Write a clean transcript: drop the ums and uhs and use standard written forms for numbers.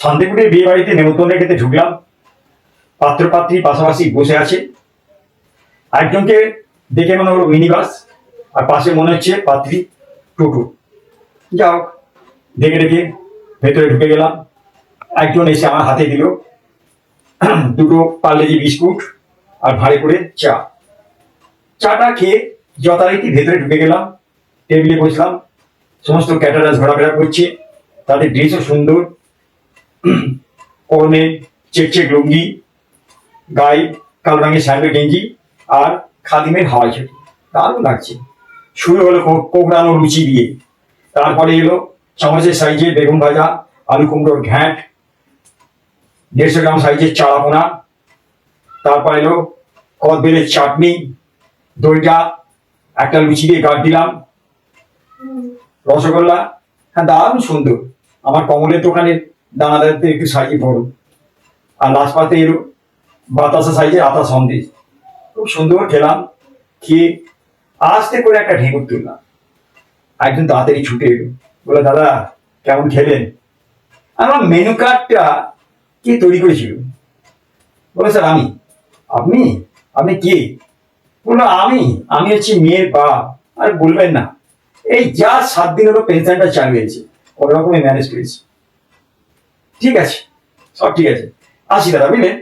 শান্তিপুরের বিয়ে বাড়িতে নেমন্তন্ন খেতে ঢুকলাম। পাত্র পাত্রী পাশাপাশি বসে আছে। একজনকে দেখে মনে হলো মিনি বাস, আর পাশে মনে হচ্ছে পাত্রী টোটো। যা হোক, দেখে দেখে ভেতরে ঢুকে গেলাম। একজন এসে আমার হাতে দিল দুটো পার্লেজি বিস্কুট আর ভাঁড়ে করে চা। চাটা খেয়ে যথারীতি ভেতরে ঢুকে গেলাম। টেবিলে বসলাম। সমস্ত ক্যাটারাস ঘোরাফেরা করছে, তাদের ড্রেসও সুন্দর। পরনে চেক লুঙ্গি, গায়ে কালো রঙের স্যান্ডেল গেঞ্জি আর খাদিমের হাওয়াই ছুটি, দারুণ লাগছে। শুরু হলো কোকড়ানো লুচি দিয়ে, তারপরে এলো চামচের সাইজের বেগুন ভাজা, আলু কুমড়োর ঘ্যাঁট, 150 গ্রাম সাইজের চারাপোনা, তারপর এলো কদবেলের চাটনি, দইটা একটা লুচি দিয়ে গাঢ় দিলাম, রসগোল্লা। হ্যাঁ, দারুণ সুন্দর। আমার কমলের দোকানের দানাদারতে একটু সাইজে বড়। আর লাস্ট পাতে এলো বাতাসা সাইজের আতা সন্দেশ। খুব সুন্দর খেলাম। খেয়ে আস্তে করে একটা ঢেকুর তুললাম। একজন তাড়াতাড়ি ছুটে এলো, বলে, দাদা কেমন খেলেন? আমার মেনু কার্ডটা কে তৈরি করেছিল? বলে, স্যার আমি। আপনি? আপনি কে? বললো, আমি হচ্ছি মেয়ের বাপ। আর বলবেন না, এই যা 7 দিন হলো পেনশনটা চালু হয়েছে, কোনো রকমে ম্যানেজ করেছি। ঠিক আছে, সব ঠিক আছে, আসি দাদা, বুঝলেন।